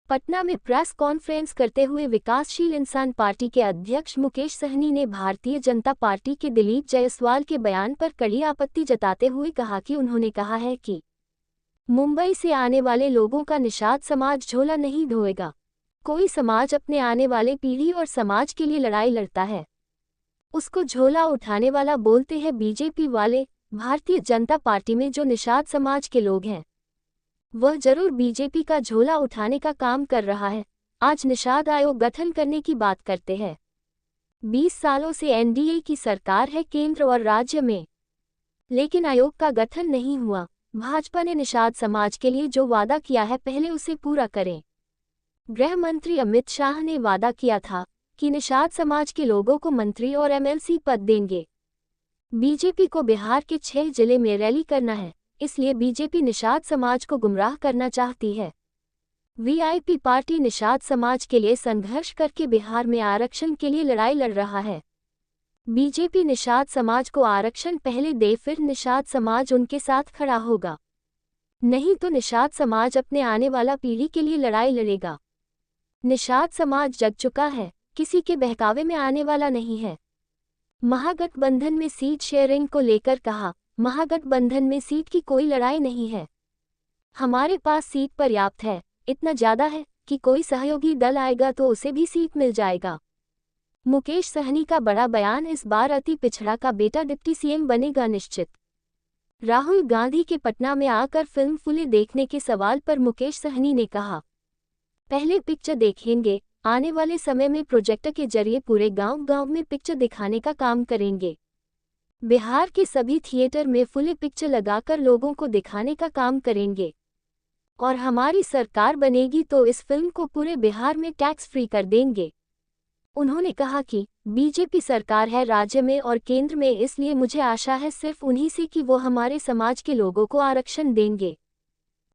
पटना में press conference करते हुए विकासशील इंसान पार्टी के अध्यक्ष मुकेश सहनी ने भारतीय जनता पार्टी के दिलीप जायसवाल के बयान पर कड़ी आपत्ति जताते हुए कहा कि उन्होंने कहा है कि मुंबई से आने वाले लोगों का निषाद समाज झोला नहीं ढोएगा। कोई समाज अपने आने वाले पीढ़ी और समाज के लिए लड़ाई लड़ता है, उसको झोला उठाने वाला बोलते हैं बीजेपी वाले। भारतीय जनता पार्टी में जो निषाद समाज के लोग हैं वह जरूर बीजेपी का झोला उठाने का काम कर रहा है। आज निषाद आयोग गठन करने की बात करते हैं। 20 सालों से एनडीए की सरकार है केंद्र और राज्य में, लेकिन आयोग का गठन नहीं हुआ। भाजपा ने निषाद समाज के लिए जो वादा किया है पहले उसे पूरा करें। गृह मंत्री अमित शाह ने वादा किया था कि निषाद समाज के लोगों को मंत्री और एमएलसी पद देंगे। बीजेपी को बिहार के 6 जिले में रैली करना है, इसलिए बीजेपी निषाद समाज को गुमराह करना चाहती है। वीआईपी पार्टी निषाद समाज के लिए संघर्ष करके बिहार में आरक्षण के लिए लड़ाई लड़ रहा है। बीजेपी निषाद समाज को आरक्षण पहले दे, फिर निषाद समाज उनके साथ खड़ा होगा, नहीं तो निषाद समाज अपने आने वाला पीढ़ी के लिए लड़ाई लड़ेगा। निषाद समाज जग चुका है, किसी के बहकावे में आने वाला नहीं है। महागठबंधन में सीट शेयरिंग को लेकर कहा, महागठबंधन में सीट की कोई लड़ाई नहीं है। हमारे पास सीट पर्याप्त है, इतना ज्यादा है कि कोई सहयोगी दल आएगा तो उसे भी सीट मिल जाएगा। मुकेश सहनी का बड़ा बयान, इस बार अति पिछड़ा का बेटा डिप्टी सीएम बनेगा निश्चित। राहुल गांधी के पटना में आकर फिल्म फुले देखने के सवाल पर मुकेश सहनी ने कहा, पहले पिक्चर देखेंगे, आने वाले समय में प्रोजेक्टर के जरिए पूरे गांव-गांव में पिक्चर दिखाने का काम करेंगे। बिहार के सभी थिएटर में फुले पिक्चर लगाकर लोगों को दिखाने का काम करेंगे, और हमारी सरकार बनेगी तो इस फिल्म को पूरे बिहार में टैक्स फ्री कर देंगे। उन्होंने कहा कि बीजेपी सरकार है राज्य में और केंद्र में, इसलिए मुझे आशा है सिर्फ उन्हीं से कि वो हमारे समाज के लोगों को आरक्षण देंगे,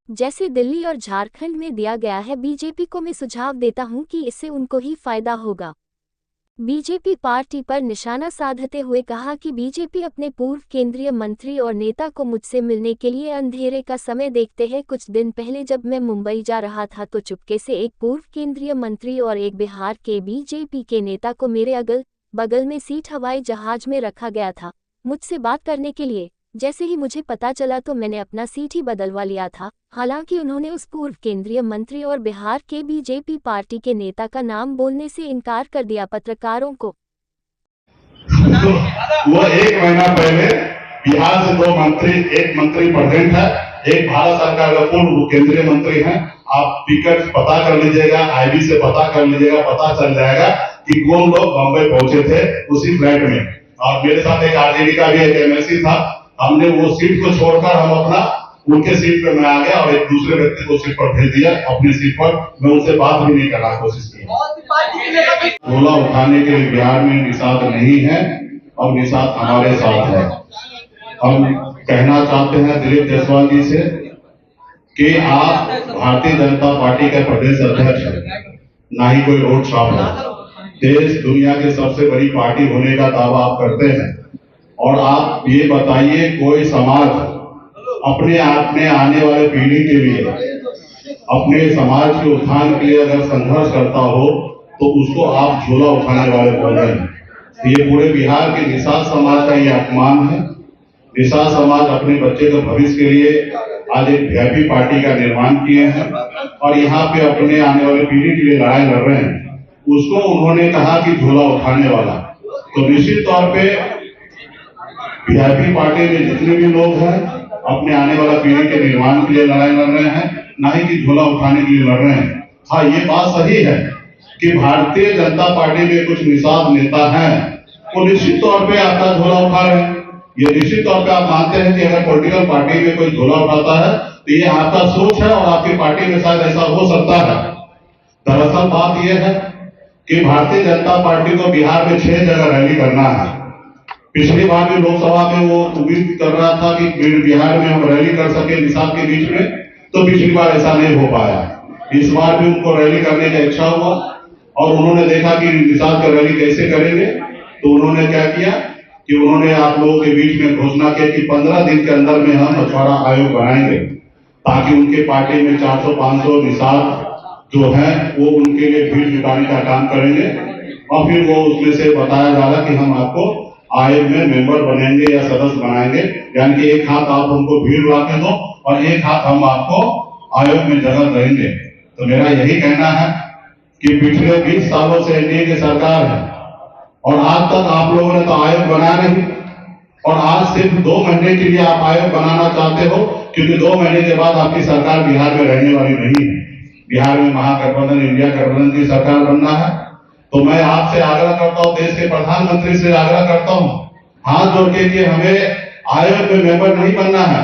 जैसे दिल्ली और झारखंड में दिया गया है। बीजेपी को मैं सुझाव देता हूं कि इससे उनको ही फायदा होगा। बीजेपी पार्टी पर निशाना साधते हुए कहा कि बीजेपी अपने पूर्व केंद्रीय मंत्री और नेता को मुझसे मिलने के लिए अंधेरे का समय देखते हैं। कुछ दिन पहले जब मैं मुंबई जा रहा था तो चुपके से एक पूर्व केंद्रीय मंत्री और एक बिहार के बीजेपी के नेता को मेरे अगल बगल में सीट हवाई जहाज में रखा गया था मुझसे बात करने के लिए। जैसे ही मुझे पता चला तो मैंने अपना सीट ही बदलवा लिया था। हालांकि उन्होंने उस पूर्व केंद्रीय मंत्री और बिहार के बीजेपी पार्टी के नेता का नाम बोलने से इनकार कर दिया। पत्रकारों को वो 1 महीना पहले बिहार से 2 मंत्री, एक मंत्री प्रेजेंट है, एक भारत सरकार का पूर्व केंद्रीय मंत्री है। आप टिकट पता कर लीजिएगा, आईबी से पता कर लीजिएगा, पता चल जाएगा कि कौन लोग बम्बई पहुंचे थे उसी फ्लाइट में। और मेरे साथ एक आरजेडी का भी एक एमएलसी था। हमने वो सीट को छोड़कर हम अपना उनके सीट पे मैं आ गया और एक दूसरे व्यक्ति को सीट पर भेज दिया अपनी सीट पर। मैं उनसे बात भी नहीं करने की कोशिश की। झोला उठाने के लिए बिहार में निषाद नहीं है और निषाद हमारे साथ है। हम कहना चाहते हैं दिलीप जायसवाल जी से कि आप भारतीय जनता पार्टी के प्रदेश अध्यक्ष हैं, ना ही कोई रोड शॉप है। देश दुनिया की सबसे बड़ी पार्टी होने का दावा आप करते हैं, और आप ये बताइए कोई समाज अपने आप में आने वाले पीढ़ी के लिए, अपने समाज के उत्थान के लिए अगर संघर्ष करता हो तो उसको आप झोला उठाने वाले बोल रहे हैं। ये पूरे बिहार के निषाद समाज का ये अपमान है। निषाद समाज अपने बच्चे के भविष्य के लिए आज एक वीआईपी पार्टी का निर्माण किए हैं और यहाँ पे अपने आने वाले पीढ़ी के लिए लड़ाई लड़ रहे हैं। उसको उन्होंने कहा कि झोला उठाने वाला, तो निश्चित तौर पे वीआईपी पार्टी में जितने भी लोग हैं अपने आने वाला पीढ़ी के निर्माण के लिए लड़ाई लड़ रहे हैं, ना ही कि झोला उठाने के लिए लड़ रहे हैं। हाँ, ये बात सही है कि भारतीय जनता पार्टी में कुछ निषाद नेता हैं, वो निश्चित तौर पे आपका झोला उठा रहे हैं। ये निश्चित तौर पे आप मानते हैं कि अगर पॉलिटिकल पार्टी में कोई झोला उठाता है तो ये आपका सोच है और आपकी पार्टी में शायद ऐसा हो सकता है। दरअसल बात यह है कि भारतीय जनता पार्टी को बिहार में 6 जगह रैली करना है। पिछली बार भी लोकसभा में वो उम्मीद कर रहा था कि बिहार में हम रैली कर सके निषाद के बीच में, तो पिछली बार ऐसा नहीं हो पाया। इस बार भी उनको रैली करने का इच्छा हुआ और उन्होंने देखा कि निषाद का रैली कैसे करेंगे, तो उन्होंने क्या किया कि उन्होंने आप लोगों के बीच में घोषणा की कि 15 दिन के अंदर में हम मछुआरा आयोग बनाएंगे ताकि उनके पार्टी में 400-500 निषाद जो है वो उनके लिए भीड़ जुटाने का काम करेंगे और फिर वो उसमें से बताया जा रहा कि हम आपको आयोग में मेंबर बनेंगे या सदस्य बनाएंगे, यानी कि एक हाथ आप हमको भीड़ ला के दो और एक हाथ हम आपको आयोग में जगह देंगे। तो मेरा यही कहना है कि पिछले 20 सालों से एनडीए की सरकार है और आज तक आप लोगों ने तो आयोग बनाया नहीं, और आज सिर्फ 2 महीने के लिए आप आयोग बनाना चाहते हो, क्योंकि 2 महीने के बाद आपकी सरकार बिहार में रहने वाली नहीं है। बिहार में महागठबंधन इंडिया गठबंधन की सरकार बनना है। तो मैं आपसे आग्रह करता हूं, देश के प्रधानमंत्री से आग्रह करता हूं, हाथ जोड़ के कि हमें आयोग में मेंबर नहीं बनना है।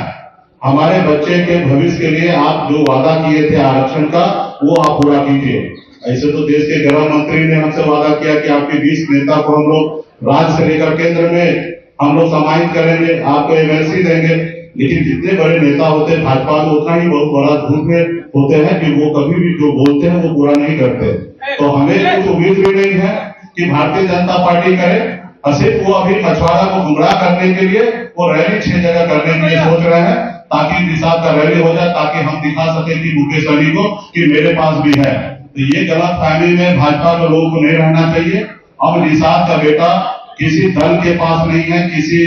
हमारे बच्चे के भविष्य के लिए आप जो वादा किए थे आरक्षण का, वो आप पूरा कीजिए। ऐसे तो देश के गृह मंत्री ने हमसे वादा किया कि आपके 20 नेता को हम लोग राज्य से लेकर केंद्र में हम लोग समाहित करेंगे, आपको एमएलसी देंगे। लेकिन जितने बड़े नेता होते हैं भाजपा में, उतना ही बहुत बड़ा झूठ में होते हैं कि वो कभी भी जो बोलते हैं वो पूरा नहीं करते। तो हमें कुछ उम्मीद भी नहीं है कि भारतीय जनता पार्टी करे, और सिर्फ वो अभी मछुआरा को गुमराह करने के लिए वो रैली 6 जगह करने के लिए सोच रहे हैं, ताकि निषाद का रैली हो जाए, ताकि हम दिखा सके कि मुकेश सहनी को कि मेरे पास भी है। तो ये गलत फहमी में भाजपा के लोगों को नहीं रहना चाहिए। अब निषाद का बेटा किसी दल के पास नहीं है, किसी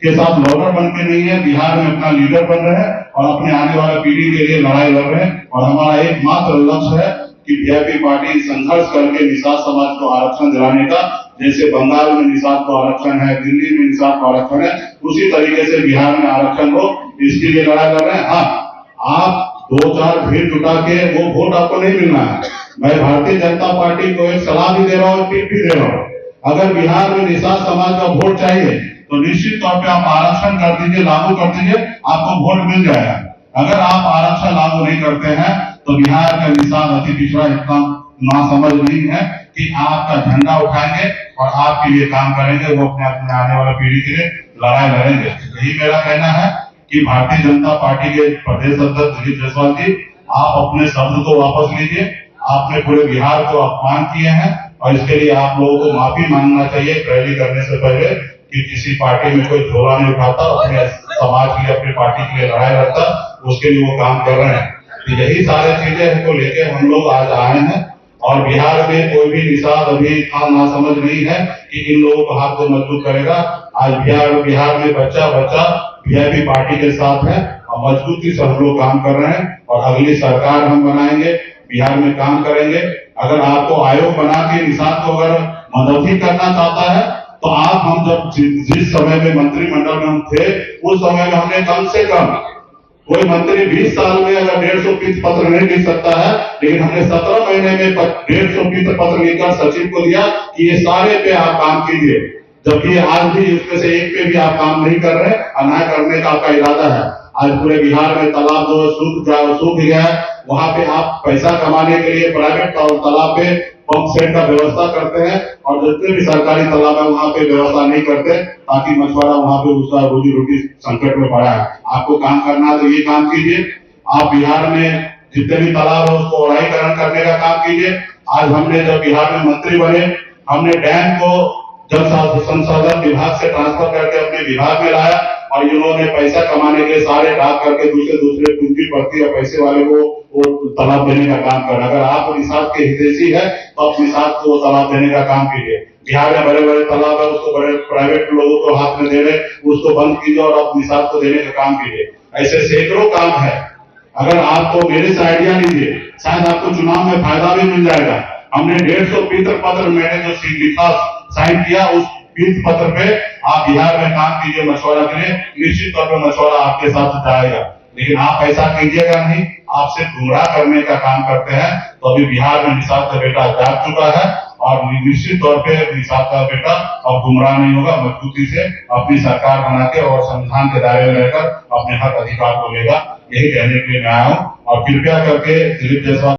के साथ लॉयर बन के नहीं है, बिहार में अपना लीडर बन रहे हैं और अपने आने वाले पीढ़ी के लिए लड़ाई लड़ रहे हैं। और हमारा एकमात्र लक्ष्य है कि वीआईपी पार्टी संघर्ष करके निषाद समाज को आरक्षण दिलाने का, जैसे बंगाल में निषाद को आरक्षण है, दिल्ली में निषाद को आरक्षण है, उसी तरीके से बिहार में आरक्षण हो, इसके लिए लड़ाई लड़ रहे हैं। हाँ, आप 2-4 भीड़ जुटा के वो वोट आपको नहीं मिलना है। मैं भारतीय जनता पार्टी को एक सलाह भी दे रहा हूँ, टिप भी दे रहा हूँ। अगर बिहार में निषाद समाज का वोट चाहिए तो निश्चित तौर पे आप आरक्षण कर दीजिए, लागू कर दीजिए, आपको वोट मिल जाएगा। अगर आप आरक्षण लागू नहीं करते हैं तो बिहार का निषाद अति पिछड़ा इतना नासमझ नहीं है कि आपका झंडा उठाएंगे और आपके लिए काम करेंगे, वो अपने आने वाले पीढ़ी के लिए लड़ाई लड़ेंगे। यही मेरा कहना है कि भारतीय जनता पार्टी के प्रदेश अध्यक्ष दिलीप जायसवाल जी, आप अपने शब्द को वापस लीजिए। आपने पूरे बिहार को अपमान किए हैं और इसके लिए आप लोगों को माफी मांगना चाहिए रैली करने से पहले, कि किसी पार्टी में कोई झोला नहीं उठाता, अपने समाज के लिए, अपनी पार्टी के लिए लड़ाई लड़ता, उसके लिए वो काम कर रहे हैं। तो यही सारी चीजें को लेके हम लोग आज आए हैं। और बिहार में कोई भी निषाद अभी नासमझ नहीं है कि इन लोगों को हाथ को मजबूत करेगा। आज बिहार में बच्चा वीआईपी पार्टी के साथ है और मजबूती से हम लोग काम कर रहे हैं और अगली सरकार हम बनाएंगे, बिहार में काम करेंगे। अगर आपको आयोग बना के निषाद को अगर मदद ही करना चाहता है तो आप, हम जब जिस समय में मंत्रिमंडल में हम थे, उस समय में हमने कम से कम, कोई मंत्री 20 साल में अगर 150 पीत पत्र नहीं लिख सकता है, लेकिन हमने 17 महीने में 150 पीत पत्र लिखकर सचिव को दिया कि ये सारे पे आप काम कीजिए, जबकि आज भी उसमें से एक पे भी आप काम नहीं कर रहे और न करने का आपका इरादा है। आज पूरे बिहार में तालाब जो सूख गया है, वहां पे आप पैसा कमाने के लिए प्राइवेट तालाब पे पंप सेट का व्यवस्था करते हैं और जितने भी सरकारी तालाब है वहां पे व्यवस्था नहीं करते, ताकि मछुआरा वहां पे उसका रोजी रोटी संकट में पड़ा है। आपको काम करना है तो ये काम कीजिए। आप बिहार में जितने भी तालाब है उसको ओढ़ाईकरण करने का काम कीजिए। आज हमने जब बिहार में मंत्री बने, हमने डैम को जल संसाधन विभाग से ट्रांसफर करके अपने विभाग में लाया और इन्होंने पैसा कमाने के लिए सारे डाक करके दूसरे पूंजीपति या पैसे वाले को वो तालाब देने का काम कर। अगर आप निषाद के हितैषी है तो आप निषाद को तालाब देने का काम कीजिए। बिहार में बड़े बड़े तालाब है, उसको बड़े प्राइवेट लोगों को हाथ में दे रहे, उसको बंद कीजिए और आप निषाद को देने का काम कीजिए। ऐसे सैकड़ों काम है। अगर आपको मेरे से आइडिया लीजिए, शायद आपको चुनाव में फायदा भी मिल जाएगा। हमने 150 पीत पत्र मैंने जो लिखा साइन किया, उस पीत पत्र पे आप बिहार में काम कीजिए मछुआरा के लिए, निश्चित तौर पर मछुआरा आपके साथ जाएगा। लेकिन आप ऐसा कीजिएगा नहीं, आप सिर्फ गुमराह करने का काम करते हैं। तो अभी बिहार में निषाद का बेटा जाग चुका है और निश्चित तौर पे निषाद का बेटा अब गुमराह नहीं होगा, मजबूती से अपनी सरकार बना के और संविधान के दायरे में रहकर अपने हक अधिकार को लेगा। यही कहने के लिए मैं आया हूँ और कृपया करके दिलीप जायसवाल